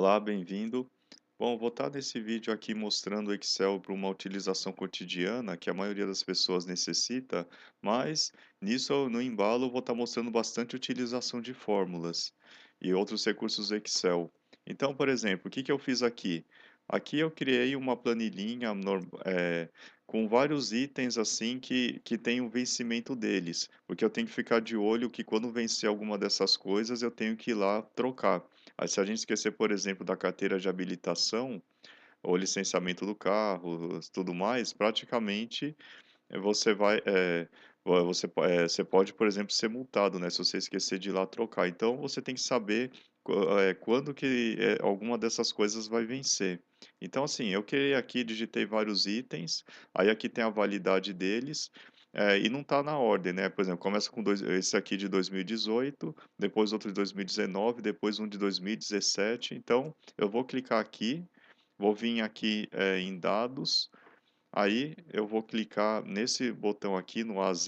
Olá, bem-vindo. Bom, vou estar nesse vídeo aqui mostrando o Excel para uma utilização cotidiana que a maioria das pessoas necessita, mas no embalo eu vou estar mostrando bastante utilização de fórmulas e outros recursos do Excel. Então, por exemplo, o que que eu fiz aqui? Aqui eu criei uma planilhinha com vários itens assim que tem o vencimento deles, porque eu tenho que ficar de olho que quando vencer alguma dessas coisas eu tenho que ir lá trocar. Aí, se a gente esquecer, por exemplo, da carteira de habilitação ou licenciamento do carro, tudo mais, praticamente você vai, você pode, por exemplo, ser multado, né, se você esquecer de ir lá trocar. Então, você tem que saber quando que alguma dessas coisas vai vencer. Então, assim, eu criei aqui, digitei vários itens, aí aqui tem a validade deles, e não está na ordem, né? Por exemplo, começa com esse aqui de 2018, depois outro de 2019, depois um de 2017. Então, eu vou clicar aqui, vou vir aqui em dados. Aí eu vou clicar nesse botão aqui no AZ.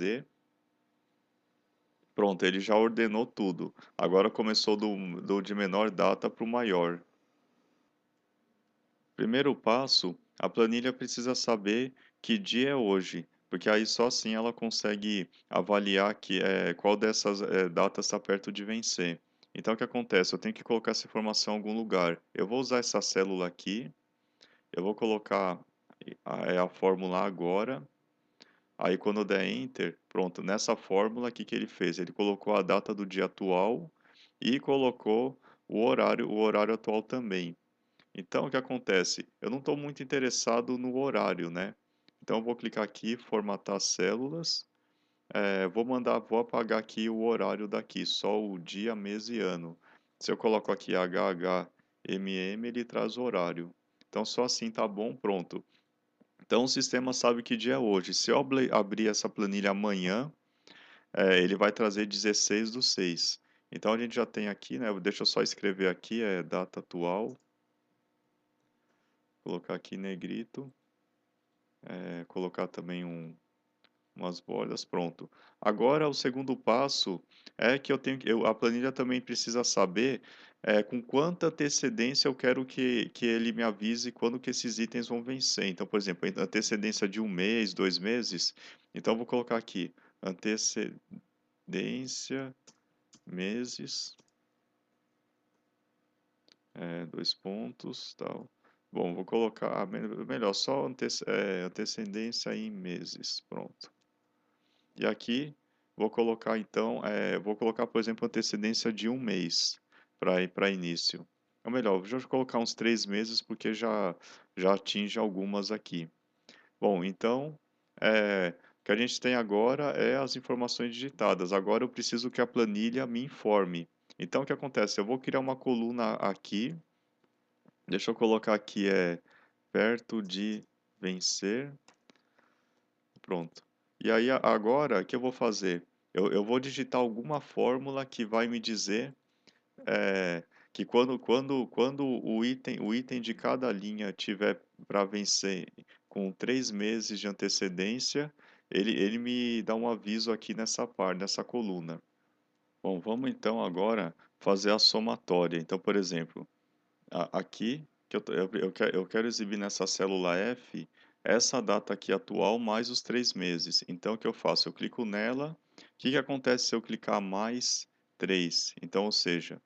Pronto, ele já ordenou tudo. Agora começou do de menor data para o maior. Primeiro passo, a planilha precisa saber que dia é hoje, porque aí só assim ela consegue avaliar qual dessas datas está perto de vencer. Então o que acontece? Eu tenho que colocar essa informação em algum lugar. Eu vou usar essa célula aqui, eu vou colocar a fórmula agora. Aí quando eu der Enter, pronto, nessa fórmula, o que que ele fez? Ele colocou a data do dia atual e colocou o horário atual também. Então, o que acontece? Eu não estou muito interessado no horário, né? Então, eu vou clicar aqui, formatar células. Vou apagar aqui o horário daqui, só o dia, mês e ano. Se eu coloco aqui HHMM, ele traz o horário. Então, só assim tá bom, pronto. Então, o sistema sabe que dia é hoje. Se eu abrir essa planilha amanhã, ele vai trazer 16/6. Então, a gente já tem aqui, né? Deixa eu só escrever aqui, data atual. Colocar aqui negrito. Colocar também umas bordas, pronto. Agora, o segundo passo é que a planilha também precisa saber com quanta antecedência eu quero que ele me avise quando que esses itens vão vencer. Então, por exemplo, antecedência de um mês, 2 meses. Então, eu vou colocar aqui, antecedência, meses, dois pontos, tal. Bom, vou colocar, melhor, só antecedência em meses, pronto. E aqui vou colocar então, vou colocar, por exemplo, antecedência de um mês para início. Ou melhor, vou colocar uns 3 meses porque já atinge algumas aqui. Bom, então, o que a gente tem agora é as informações digitadas. Agora eu preciso que a planilha me informe. Então, o que acontece? Eu vou criar uma coluna aqui. Deixa eu colocar aqui, perto de vencer. Pronto. E aí agora, o que eu vou fazer? Eu vou digitar alguma fórmula que vai me dizer que quando o item de cada linha tiver para vencer com 3 meses de antecedência, ele me dá um aviso aqui nessa parte, nessa coluna. Bom, vamos então agora fazer a somatória. Então, por exemplo, aqui, que eu quero exibir nessa célula F essa data aqui atual mais os 3 meses. Então, o que eu faço? Eu clico nela. O que que acontece se eu clicar mais 3? Então, ou seja,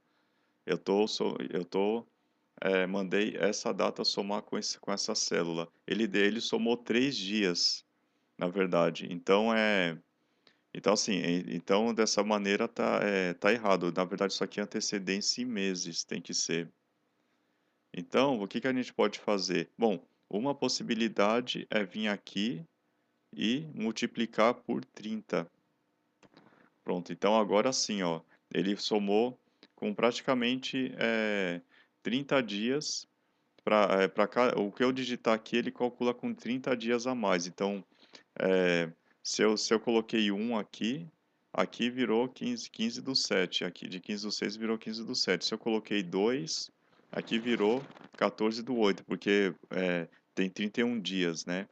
mandei essa data somar com essa célula. Ele somou 3 dias, na verdade. Então assim, então dessa maneira tá errado. Na verdade, isso aqui é antecedência em meses, tem que ser. Então, o que que a gente pode fazer? Bom, uma possibilidade é vir aqui e multiplicar por 30. Pronto, então agora sim, ó, ele somou com praticamente 30 dias para o que eu digitar aqui, ele calcula com 30 dias a mais. Então, se eu coloquei um aqui, aqui virou 15/7. Aqui de 15/6 virou 15/7. Se eu coloquei 2, aqui virou 14/8, porque tem 31 dias, né?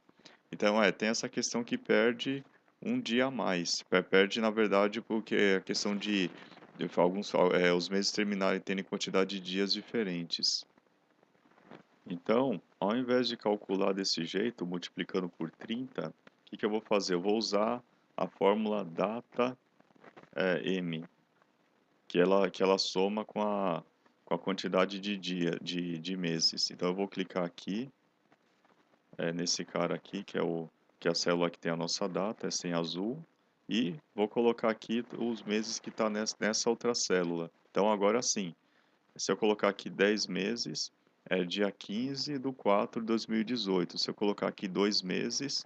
Então, tem essa questão que perde um dia a mais. Perde, na verdade, porque a questão de os meses terminarem terem quantidade de dias diferentes. Então, ao invés de calcular desse jeito, multiplicando por 30, o que que eu vou fazer? Eu vou usar a fórmula data M, que ela soma com a quantidade de de meses. Então eu vou clicar aqui, nesse cara aqui, que é a célula que tem a nossa data, essa em azul, e vou colocar aqui os meses que está nessa outra célula. Então agora sim, se eu colocar aqui 10 meses, é dia 15/4/2018. Se eu colocar aqui 2 meses,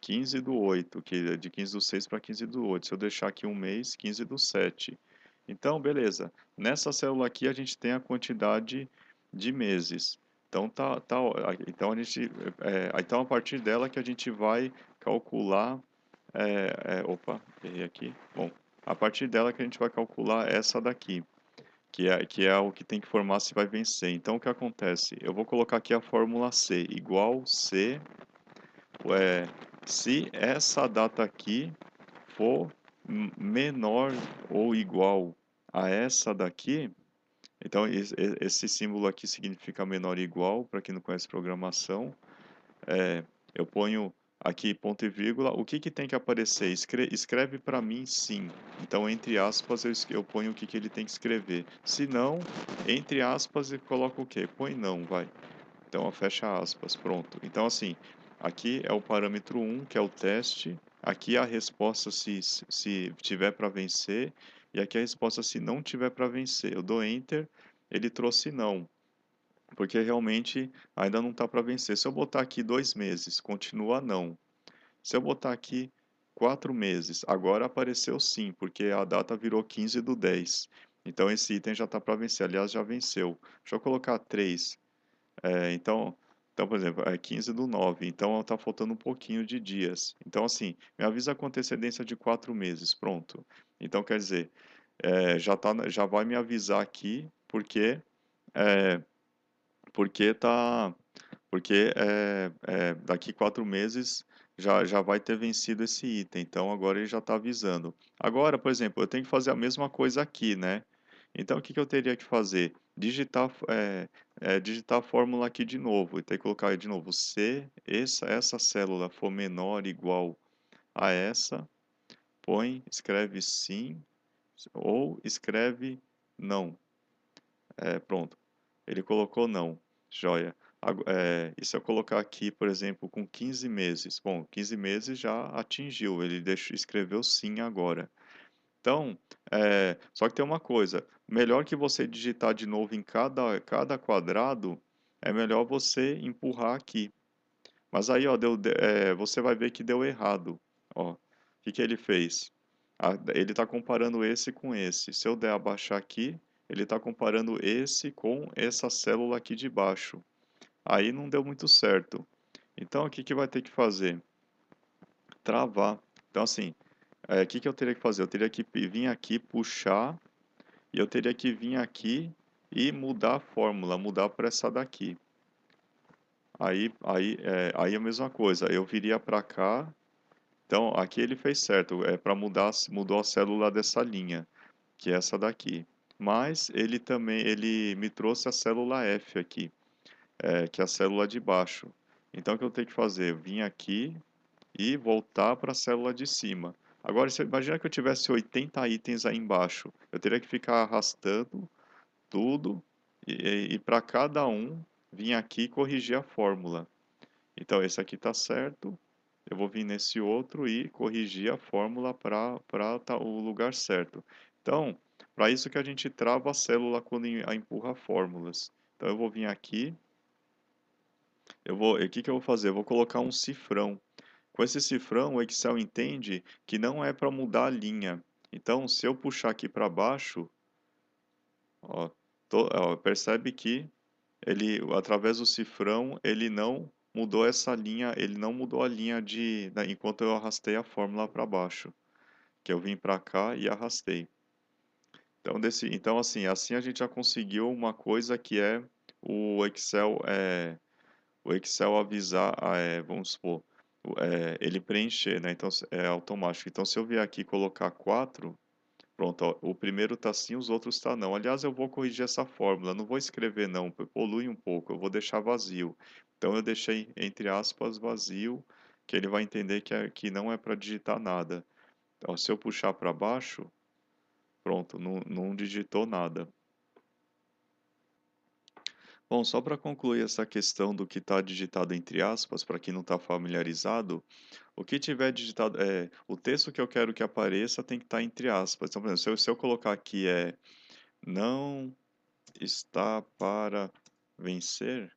15/8, que é de 15/6 para 15/8. Se eu deixar aqui um mês, 15/7. Então, beleza. Nessa célula aqui a gente tem a quantidade de meses. Então então então a partir dela que a gente vai calcular, opa, errei aqui. Bom, a partir dela que a gente vai calcular essa daqui, que é o que tem que formar se vai vencer. Então o que acontece? Eu vou colocar aqui a fórmula C igual C, é, se essa data aqui for menor ou igual a essa daqui, então esse símbolo aqui significa menor ou igual, para quem não conhece programação. Eu ponho aqui ponto e vírgula. O que que tem que aparecer? Escreve para mim sim. Então, entre aspas, eu ponho o que que ele tem que escrever. Se não, entre aspas, eu coloco o quê? Põe não, vai. Então, ó, fecha aspas, pronto. Então, assim, aqui é o parâmetro 1, que é o teste. Aqui é a resposta se tiver para vencer. E aqui é a resposta se não tiver para vencer. Eu dou Enter, ele trouxe não, porque realmente ainda não está para vencer. Se eu botar aqui 2 meses, continua não. Se eu botar aqui 4 meses, agora apareceu sim, porque a data virou 15/10. Então, esse item já está para vencer. Aliás, já venceu. Deixa eu colocar 3. Então, por exemplo, é 15/9, então está faltando um pouquinho de dias. Então, assim, me avisa com antecedência de 4 meses, pronto. Então, quer dizer, já vai me avisar aqui, é, porque tá, daqui 4 meses já vai ter vencido esse item, então agora ele já está avisando. Agora, por exemplo, eu tenho que fazer a mesma coisa aqui, né? Então, o que que eu teria que fazer? Digitar a fórmula aqui de novo, e ter que colocar de novo, se essa célula for menor ou igual a essa, escreve sim, ou escreve não. Pronto. Ele colocou não. Joia. E se eu colocar aqui, por exemplo, com 15 meses? Bom, 15 meses já atingiu, ele escreveu sim agora. Então, só que tem uma coisa, melhor que você digitar de novo em cada quadrado, é melhor você empurrar aqui. Mas aí, ó, você vai ver que deu errado. Ó, o que que ele fez? Ele está comparando esse com esse. Se eu der abaixar aqui, ele está comparando esse com essa célula aqui de baixo. Aí não deu muito certo. Então, o que que vai ter que fazer? Travar. Então, assim, o que que eu teria que fazer? Eu teria que vir aqui, puxar, e eu teria que vir aqui e mudar a fórmula, mudar para essa daqui. Aí é a mesma coisa, eu viria para cá. Então, aqui ele fez certo, para mudar, mudou a célula dessa linha, que é essa daqui. Mas ele me trouxe a célula F aqui, que é a célula de baixo. Então, o que eu tenho que fazer? Vim aqui e voltar para a célula de cima. Agora, você imagina que eu tivesse 80 itens aí embaixo. Eu teria que ficar arrastando tudo e para cada um vir aqui e corrigir a fórmula. Então, esse aqui está certo. Eu vou vir nesse outro e corrigir a fórmula para o lugar certo. Então, para isso que a gente trava a célula quando empurra fórmulas. Então, eu vou vir aqui, o que que eu vou fazer? Eu vou colocar um cifrão. Com esse cifrão, o Excel entende que não é para mudar a linha. Então, se eu puxar aqui para baixo, ó, percebe que através do cifrão, ele não mudou essa linha, ele não mudou a linha enquanto eu arrastei a fórmula para baixo, que eu vim para cá e arrastei. Então assim a gente já conseguiu uma coisa que é o Excel, o Excel avisar, vamos supor, ele preencher, né? Então é automático. Então se eu vier aqui e colocar 4, Pronto, ó, o primeiro tá sim, os outros tá não. Aliás, eu vou corrigir essa fórmula, não vou escrever não, polui um pouco, eu vou deixar vazio. Então eu deixei entre aspas vazio, que ele vai entender que não é para digitar nada. Então, se eu puxar para baixo, pronto, não digitou nada. Bom, só para concluir essa questão do que está digitado entre aspas, para quem não está familiarizado, o que tiver digitado, o texto que eu quero que apareça tem que estar entre aspas. Então, por exemplo, se eu colocar aqui não está para vencer,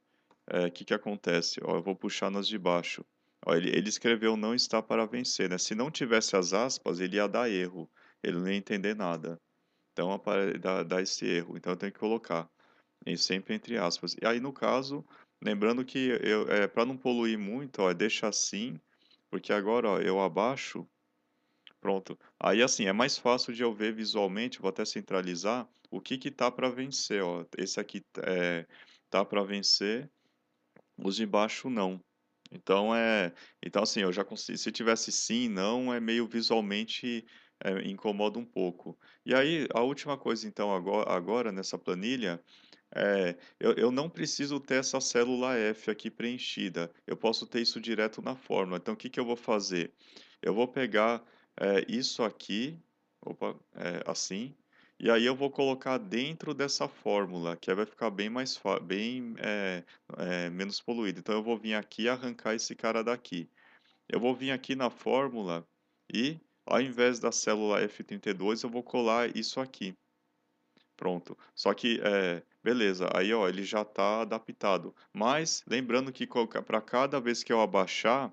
que acontece? Ó, eu vou puxar nas de baixo. Ó, ele escreveu não está para vencer, né? Se não tivesse as aspas, ele ia dar erro, ele não ia entender nada. Então, dá esse erro. Então, eu tenho que colocar sempre entre aspas. E aí, no caso, lembrando que para não poluir muito, ó, deixa assim, porque agora, ó, eu abaixo, pronto. Aí, assim, é mais fácil de eu ver visualmente, vou até centralizar, o que que tá para vencer, ó. Esse aqui tá para vencer, os de baixo não. Então, então assim, eu já consigo, se tivesse sim, não, é meio visualmente incomoda um pouco. E aí, a última coisa, então, agora nessa planilha, eu não preciso ter essa célula F aqui preenchida. Eu posso ter isso direto na fórmula. Então, o que que eu vou fazer? Eu vou pegar isso aqui, opa, assim, e aí eu vou colocar dentro dessa fórmula, que aí vai ficar bem mais bem menos poluído. Então, eu vou vir aqui e arrancar esse cara daqui. Eu vou vir aqui na fórmula e, ao invés da célula F32, eu vou colar isso aqui. Pronto. Só que, beleza, aí ó, ele já está adaptado. Mas, lembrando que para cada vez que eu abaixar,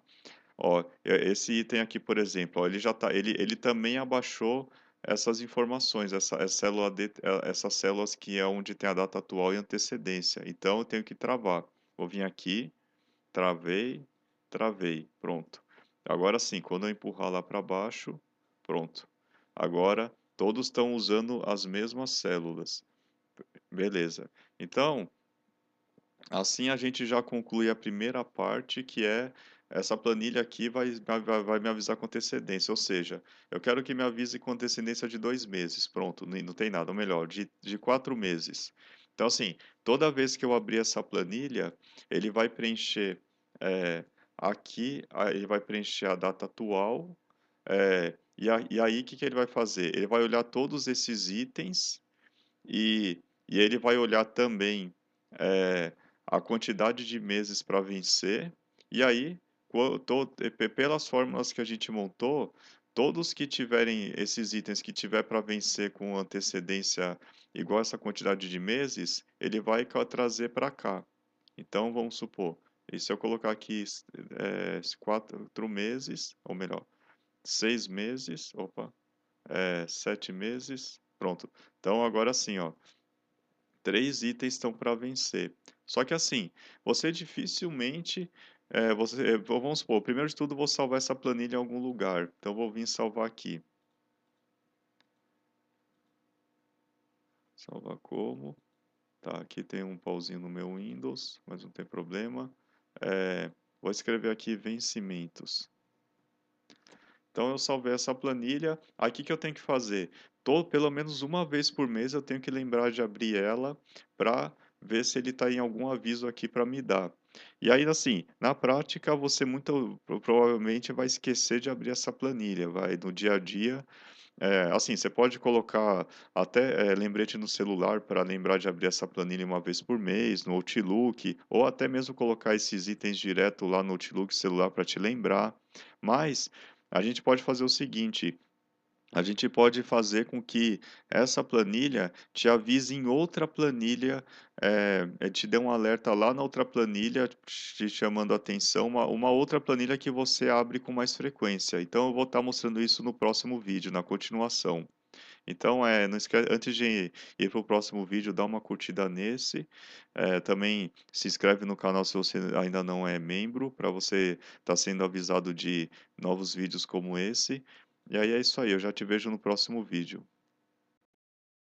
ó, esse item aqui, por exemplo, ó, ele já tá, ele também abaixou essas informações, essas células que é onde tem a data atual e antecedência. Então, eu tenho que travar. Vou vir aqui, travei, travei, pronto. Agora sim, quando eu empurrar lá para baixo, pronto. Agora, todos estão usando as mesmas células. Beleza. Então, assim a gente já conclui a primeira parte, que é essa planilha aqui vai me avisar com antecedência. Ou seja, eu quero que me avise com antecedência de 2 meses. Pronto, não tem nada. Ou melhor, de 4 meses. Então, assim, toda vez que eu abrir essa planilha, ele vai preencher aqui, ele vai preencher a data atual. E aí, o que que ele vai fazer? Ele vai olhar todos esses itens e ele vai olhar também a quantidade de meses para vencer, e aí, pelas fórmulas que a gente montou, todos que tiverem esses itens que tiver para vencer com antecedência igual essa quantidade de meses, ele vai trazer para cá. Então, vamos supor, e se eu colocar aqui 4 meses, ou melhor, 6 meses, opa, 7 meses, pronto. Então, agora sim, ó, 3 itens estão para vencer. Só que assim, você dificilmente, vamos supor, primeiro de tudo, vou salvar essa planilha em algum lugar. Então, vou vir salvar aqui. Salvar como? Tá, aqui tem um pauzinho no meu Windows, mas não tem problema. Vou escrever aqui vencimentos. Então eu salvei essa planilha. Aqui que eu tenho que fazer? Pelo menos uma vez por mês eu tenho que lembrar de abrir ela para ver se ele está em algum aviso aqui para me dar. E aí, assim, na prática, você muito provavelmente vai esquecer de abrir essa planilha, vai no dia a dia. Assim, você pode colocar até lembrete no celular para lembrar de abrir essa planilha uma vez por mês, no Outlook, ou até mesmo colocar esses itens direto lá no Outlook celular para te lembrar. Mas a gente pode fazer o seguinte: a gente pode fazer com que essa planilha te avise em outra planilha, te dê um alerta lá na outra planilha, te chamando a atenção, uma outra planilha que você abre com mais frequência. Então, eu vou estar mostrando isso no próximo vídeo, na continuação. Então, não esquece, antes de ir para o próximo vídeo, dá uma curtida nesse. Também se inscreve no canal se você ainda não é membro, para você estar sendo avisado de novos vídeos como esse. E aí é isso aí, eu já te vejo no próximo vídeo.